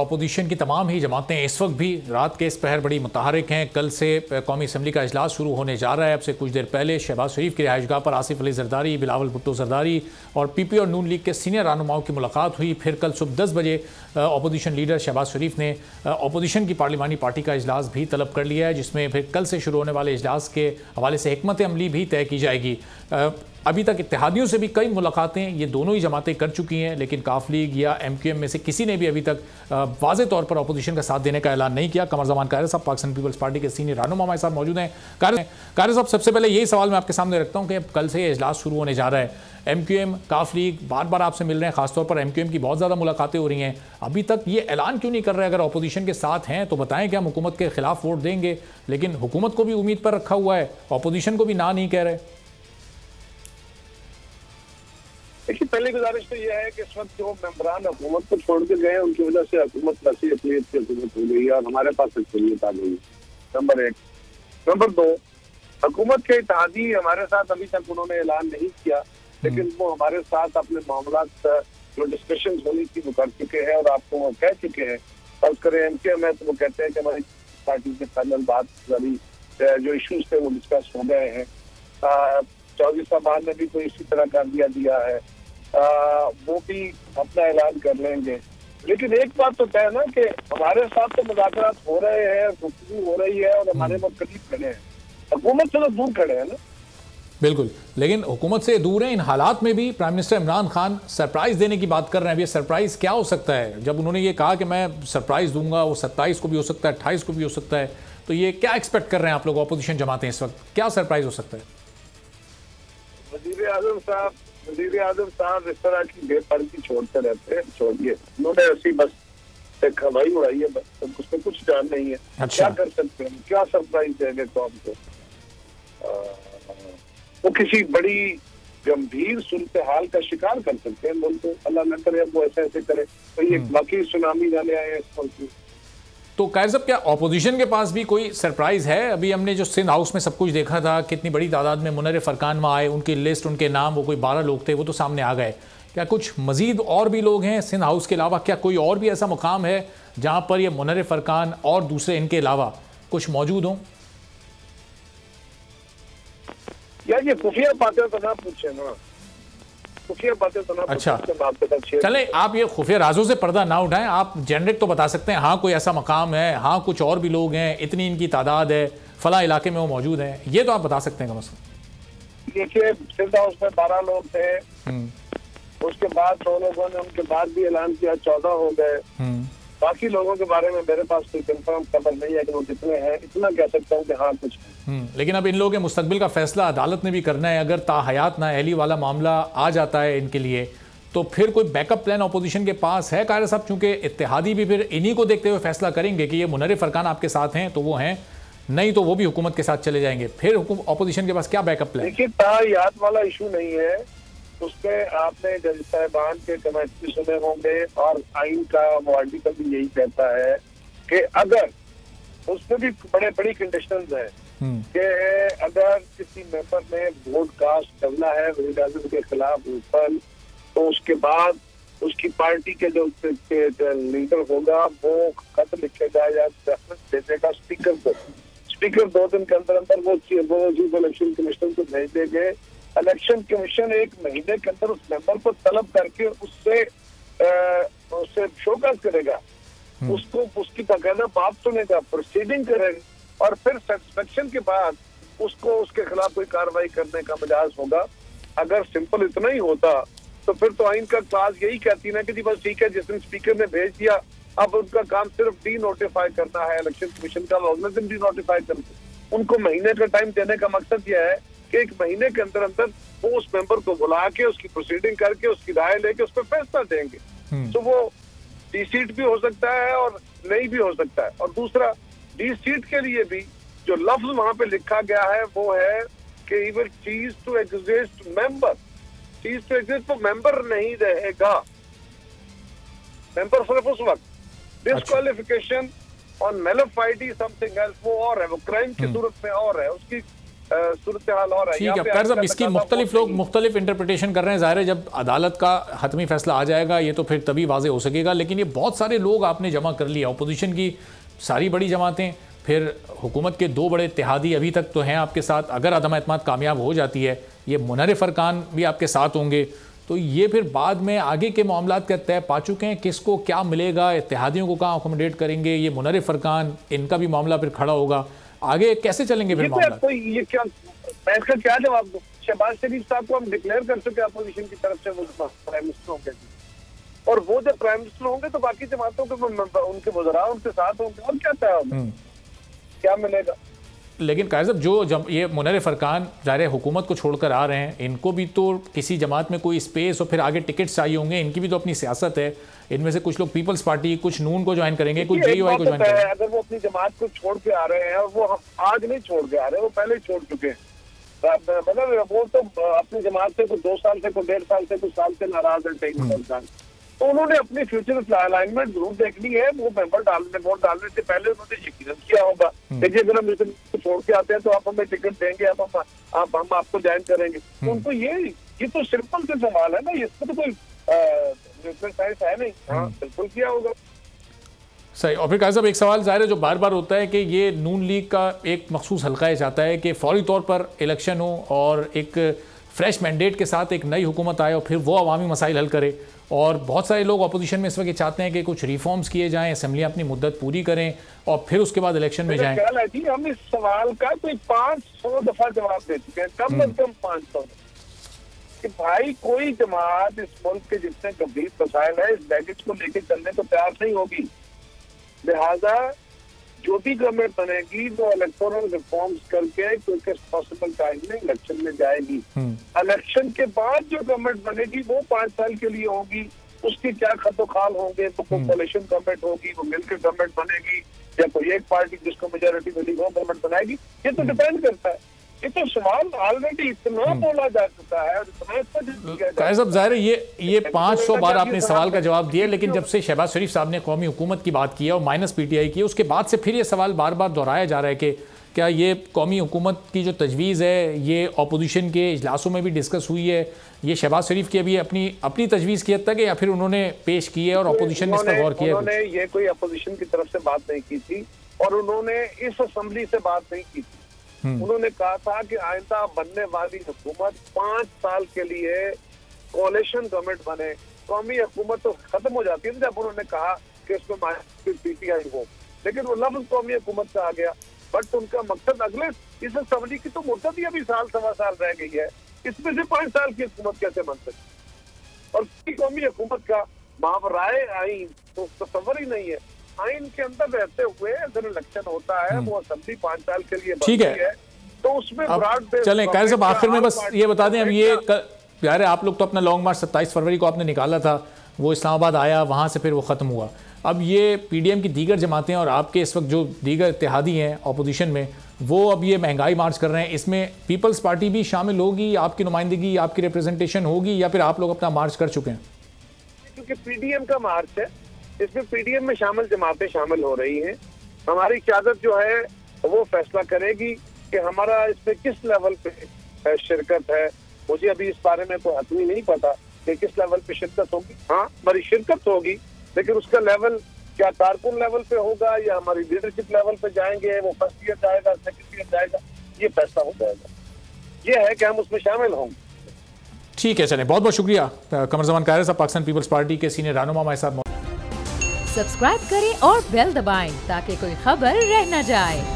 Opposition की तमाम ही जमातें इस वक्त भी रात के इस पहर बड़ी मुतहरिक हैं। कल से कौमी असम्बली का इजलास शुरू होने जा रहा है। अब से कुछ देर पहले शहबाज शरीफ की रिहाइशगाह पर आसिफ अली जरदारी, बिलावल भुट्टो जरदारी और पीपी और नून लीग के सीनियर रहनुमाओं की मुलाकात हुई। फिर कल सुबह 10 बजे अपोजिशन लीडर शहबाज शरीफ ने अपोजिशन की पार्लिमानी पार्टी का इजलास भी तलब कर लिया है, जिसमें फिर कल से शुरू होने वाले इजलास के हवाले से हिकमत अमली भी तय की जाएगी। अभी तक इत्तेहादियों से भी कई मुलाकातें ये दोनों ही जमातें कर चुकी हैं, लेकिन काफ लीग या MQM में से किसी ने भी अभी तक वाज़े तौर पर अपोजिशन का साथ देने का ऐलान नहीं किया। कमर जमान कायरे साहब पाकिस्तान पीपल्स पार्टी के सीनियर रहनुमा हमारे साथ मौजूद हैं। कायरे साहब, सबसे पहले यही सवाल मैं आपके सामने रखता हूँ कि कल से ये इजलास शुरू होने जा रहा है। MQM, काफ लीग बार बार आपसे मिल रहे हैं, खासतौर पर MQM की बहुत ज़्यादा मुलाकातें हो रही हैं। अभी तक ये ऐलान क्यों नहीं कर रहे? अगर अपोजिशन के साथ हैं तो बताएं कि हम हुकूमत के खिलाफ वोट देंगे, लेकिन हुकूमत को भी उम्मीद पर रखा हुआ है, अपोजिशन को भी ना नहीं कह रहे। देखिए, पहली गुजारिश तो यह है कि इस वक्त जो मेंबरान हुकूमत को छोड़ के गए उनकी वजह से हुकूमत वैसी अक़लियत की हुकूमत हो गई है और हमारे पास अक़लियत आ गई है। नंबर 1। नंबर 2, हुकूमत के इत्तेहादी हमारे साथ अभी तक उन्होंने ऐलान नहीं किया, लेकिन वो हमारे साथ अपने मामला जो डिस्कशन होनी थी वो कर चुके हैं और आपको वो कह चुके हैं। फर्ज करें MQM है तो वो कहते हैं कि हमारी पार्टी के फाइनल बात जो इशूज थे वो डिस्कस हो गए हैं। चौधरी साहब ने भी कोई इसी तरह का दिया है, वो भी अपना ऐलान कर लेंगे। लेकिन एक बात तो तय है ना कि हमारे साथ तो मुज़ाकरात हो रहे हैं, गुफ्तगू हो रही है और हमारे बहुत करीब खड़े हैं, हुकूमत से तो दूर खड़े हैं ना। बिल्कुल, लेकिन हुकूमत से दूर है। इन हालात में भी prime minister Imran Khan surprise देने की बात कर रहे हैं। अब ये सरप्राइज क्या हो सकता है? जब उन्होंने ये कहा कि मैं सरप्राइज दूंगा, वो 27 को भी हो सकता है, 28 को भी हो सकता है, तो ये क्या एक्सपेक्ट कर रहे हैं आप लोग अपोजिशन जमातें इस वक्त? क्या सरप्राइज हो सकता है? वज़ीर आज़म साहब इस तरह की बेपर्दी छोड़ते रहते हैं। छोड़िए, उन्होंने ऐसी बस एक हवाई उड़ाई है, बस उसमें कुछ जान नहीं है। क्या कर सकते हैं? क्या सरप्राइज देंगे कौम को? वो किसी बड़ी गंभीर सूरत हाल का शिकार कर सकते हैं मुल्क को। अल्लाह न करे वो ऐसे करे तो ये बाकी सुनामी जाने आए इस मुल्क में। तो कायर साहब, क्या अपोजिशन के पास भी कोई सरप्राइज है? अभी हमने जो सिंध हाउस में सब कुछ देखा था, कितनी बड़ी तादाद में मुनर्रिफ अरकान वहाँ आए, उनकी लिस्ट, उनके नाम, वो कोई 12 लोग थे, वो तो सामने आ गए। क्या कुछ मजीद और भी लोग हैं सिंध हाउस के अलावा? क्या कोई और भी ऐसा मुकाम है जहाँ पर ये मुनर्रिफ अरकान और दूसरे इनके अलावा कुछ मौजूद हों? यार ये खुफिया बातें तो ना पूछे ना, खुफिया बातें तो ना। अच्छा, चले आप ये खुफिया राजों से पर्दा ना उठाएं, आप जनरेट तो बता सकते हैं। हाँ, कोई ऐसा मकाम है, हाँ कुछ और भी लोग हैं, इतनी इनकी तादाद है, फला इलाके में वो मौजूद हैं, ये तो आप बता सकते हैं कम से कम। देखिए, सिंध हाउस में 12 लोग थे, उसके बाद 2 लोगों ने उनके बाद भी ऐलान किया, 14 हो गए। बाकी लोगों के बारे में मेरे पास कोई कंफर्म खबर नहीं है कि वो कितने हैं। इतना कह सकता हूँ कि हाँ कुछ है। लेकिन अब इन लोगों के मुस्तकबिल का फैसला अदालत ने भी करना है। अगर ताहयात नाअहली वाला मामला आ जाता है इनके लिए, तो फिर कोई बैकअप प्लान अपोजिशन के पास है कायर साहब? चूंकि इत्तेहादी भी फिर इन्हीं को देखते हुए फैसला करेंगे कि ये मुनर्रिफ अरकान आपके साथ हैं तो वो हैं, नहीं तो वो भी हुकूमत के साथ चले जाएंगे। फिर अपोजिशन के पास क्या बैकअप प्लान? देखिए, ताहयात वाला इशू नहीं है, उसमें आपने जज साहिबान के कमेंट्री सुने होंगे और आइन का वो आर्टिकल भी यही कहता है कि अगर उसमें भी बड़ी कंडीशंस हैं कि अगर किसी मेंबर ने वोट कास्ट करना है वज़ीर आज़म के खिलाफ ऊपर, तो उसके बाद उसकी पार्टी के जो लीडर होगा वो खत लिखेगा या रेफरेंस भेजेगा स्पीकर को। स्पीकर 2 दिन के अंदर अंदर वो चीफ इलेक्शन कमीशन को भेज देंगे। इलेक्शन कमीशन 1 महीने के अंदर उस मेंबर को तलब करके उससे शोकाज करेगा, उसको उसकी बाकायदा बात सुनेगा, प्रोसीडिंग करेगा और फिर सेटिस्फेक्शन के बाद उसको उसके खिलाफ कोई कार्रवाई करने का मजाज होगा। अगर सिंपल इतना ही होता तो फिर तो आइन का क्लास यही कहती ना कि जी बस ठीक है, जिस दिन स्पीकर ने भेज दिया अब उनका काम सिर्फ डी नोटिफाई करना है। इलेक्शन कमीशन का अगले दिन डी नोटिफाई करते, उनको महीने का टाइम देने का मकसद यह है कि 1 महीने के अंदर अंदर वो उस मेंबर को बुला के उसकी प्रोसीडिंग करके उसकी राय लेके उस पर फैसला देंगे। तो वो डी सीट भी हो सकता है और नहीं भी हो सकता है। और दूसरा, डी सीट के लिए भी जो लफ्ज वहां पे लिखा गया है वो है कि ही विल चीज टू एग्जिस्ट मेंबर। चीज टू एग्जिस्ट वो मेंबर नहीं रहेगा, मेंबर सिर्फ उस वक्त। डिस्क्वालिफिकेशन ऑन मेलफाइडी समथिंग एल्स, वो और है, वो क्राइम की सूरत में और है, उसकी सूरत हाल और है। ठीक है कायर साहब, इसकी मुख्तलिफ लोग मुख्तलिफ इंटरप्रिटेशन कर रहे हैं। ज़ाहिर है जब अदालत का हतमी फैसला आ जाएगा ये तो फिर तभी वाज़े हो सकेगा। लेकिन ये बहुत सारे लोग आपने जमा कर लिया, अपोजिशन की सारी बड़ी जमातें, फिर हुकूमत के 2 बड़े इत्तेहादी अभी तक तो हैं आपके साथ। अगर अदम एतमाद कामयाब हो जाती है, ये मुनर्रिफ अरकान भी आपके साथ होंगे, तो ये फिर बाद में आगे के मामलात का तय पा चुके हैं किसको क्या मिलेगा, इत्तेहादियों को कहाँ अकोमोडेट करेंगे, ये मुनर्रिफ अरकान, इनका भी मामला फिर खड़ा होगा, आगे कैसे चलेंगे फिर मामला? तो ये क्या, मैं इसका क्या जवाब दूं? शहबाज शरीफ साहब को हम डिक्लेयर कर चुके अपोजिशन की तरफ से वो प्राइम मिनिस्टर होंगे, और वो जब प्राइम मिनिस्टर होंगे तो बाकी जमातों के उनके वज़रा उनके साथ होंगे, और क्या तय होगा, क्या मिलेगा? लेकिन कायर साहब जो ये मुनर्रिफ अरकान ज़ाहिर हुकूमत को छोड़कर आ रहे हैं, इनको भी तो किसी जमात में कोई स्पेस और फिर आगे टिकट्स चाहिए होंगे, इनकी भी तो अपनी सियासत है। इनमें से कुछ लोग पीपल्स पार्टी, कुछ नून को ज्वाइन करेंगे, कुछ जेयूआई को ज्वाइन करेंगे। अगर वो अपनी जमात को छोड़ के आ रहे हैं, और वो आज नहीं छोड़ के आ रहे, वो पहले छोड़ चुके हैं, मतलब वो तो अपनी जमात से कुछ 2 साल से, कुछ 1.5 साल से, कुछ साल से नाराज है, तो उन्होंने अपनी फ्यूचर अलाइनमेंट जरूर देखनी है। वो वोट डालने से पहले उन्होंने यकीनन किया होगा, देखिए अगर हम इसे छोड़ के आते हैं तो आप हमें टिकट देंगे, हम आपको ज्वाइन करेंगे। तो उनको ये तो सिंपल से सवाल है ना, इसमें तो कोई साइंस है नहीं। हाँ, बिल्कुल किया होगा। सही। और फिर कायर साहब एक सवाल ज़ाहिर है जो बार बार होता है कि ये नून लीग का एक मखसूस हल्का ये चाहता है कि फौरी तौर पर इलेक्शन हो और एक फ्रेश मैंडेट के साथ एक नई हुकूमत आए और फिर वो अवामी मसाइल हल करे। और बहुत सारे लोग अपोजिशन में इस वक्त चाहते हैं कि कुछ रिफॉर्म्स किए जाएं, असेंबलियां अपनी मुद्दत पूरी करें और फिर उसके बाद इलेक्शन में जाएं। हम इस सवाल का कोई 500 दफा जवाब दे चुके हैं, कम से कम 500, कि भाई कोई जमात इस मुल्क के जितने गंभीर मसाइल है इस बैगेज को लेकर चलने को तैयार नहीं होगी। लिहाजा जो भी गवर्नमेंट बनेगी वो इलेक्टोरल रिफॉर्म्स करके क्विकेस्ट पॉसिबल टाइम में इलेक्शन में जाएगी। इलेक्शन के बाद जो गवर्नमेंट बनेगी वो 5 साल के लिए होगी, उसके क्या खतोखाल होंगे, तो कोई कोalition गवर्नमेंट होगी, वो मिलकर गवर्नमेंट बनेगी, या कोई एक पार्टी जिसको मेजोरिटी मिली वो गवर्नमेंट बनाएगी, ये तो डिपेंड करता है। ये तो सवाल ऑलरेडी इतना बोला जा चुका है और इतना कायर साहब ज़ाहिर है ये 500 बार आपने सवाल का जवाब दिया, लेकिन जब से शहबाज शरीफ साहब ने कौमी हुकूमत की बात की है और माइनस पीटीआई की, उसके बाद से फिर ये सवाल बार बार दोहराया जा रहा है कि क्या ये कौमी हुकूमत की जो तजवीज़ है ये अपोजिशन के इजलासों में भी डिस्कस हुई है, ये शहबाज शरीफ की अभी अपनी तजवीज़ की हद तक है या फिर उन्होंने पेश की है और अपोजिशन ने इस पर गौर किया? उन्होंने ये कोई अपोजिशन की तरफ से बात नहीं की थी और उन्होंने इस असेंबली से बात नहीं की थी। उन्होंने कहा था कि आइंदा बनने वाली हुकूमत 5 साल के लिए कोalition गवर्नमेंट बने। कौमी हुकूमत तो खत्म हो जाती है जब उन्होंने कहा कि इसमें पीटीआई हो, लेकिन वो लफ्ज कौमी हुकूमत से आ गया। बट उनका मकसद अगले इस असेंबली की तो मुद्दत ही अभी 1.5 साल रह गई है, इसमें से 5 साल की हुकूमत कैसे बन सकती? और कौमी हुकूमत का मावराए आइन तो तस्वर ही नहीं है। आइन के अंदर रहते हुए अगर इलेक्शन होता है वो असेंबली 5 साल के लिए ठीक है, तो उसमें चलें कायर साहब आखिर में बस ये बता दें, अब ये यार आप लोग तो अपना लॉन्ग मार्च 27 फरवरी को आपने निकाला था, वो इस्लामाबाद आया, वहाँ से फिर वो ख़त्म हुआ। अब ये पीडीएम की दीगर जमातें और आपके इस वक्त जो दीगर इत्तेहादी हैं अपोजिशन में, वो अब ये महंगाई मार्च कर रहे हैं, इसमें पीपल्स पार्टी भी शामिल होगी, आपकी नुमाइंदगी, आपकी रिप्रेजेंटेशन होगी, या फिर आप लोग अपना मार्च कर चुके हैं? क्योंकि पीडीएम का मार्च है, इसमें पीडीएम में शामिल जमातें शामिल हो रही हैं। हमारी क़यादत जो है वो फैसला करेगी कि हमारा इसमें किस लेवल पे शिरकत है। मुझे अभी इस बारे में कोई हतमी नहीं पता कि किस लेवल पे शिरकत होगी। हाँ, हमारी शिरकत होगी, लेकिन उसका लेवल क्या कारकुन लेवल पे होगा या हमारी लीडरशिप लेवल पे जाएंगे, वो फर्स्ट ईयर जाएगा, सेकंड ईयर जाएगा, ये फैसला हो जाएगा। ये है कि हम उसमें शामिल होंगे। ठीक है, चलें, बहुत बहुत शुक्रिया कमर जमान कायर साहब, पाकिस्तान पीपल्स पार्टी के सीनियर रहनुमा हमारे साथ। सब्सक्राइब करें और बेल दबाएं ताकि कोई खबर रह न जाए।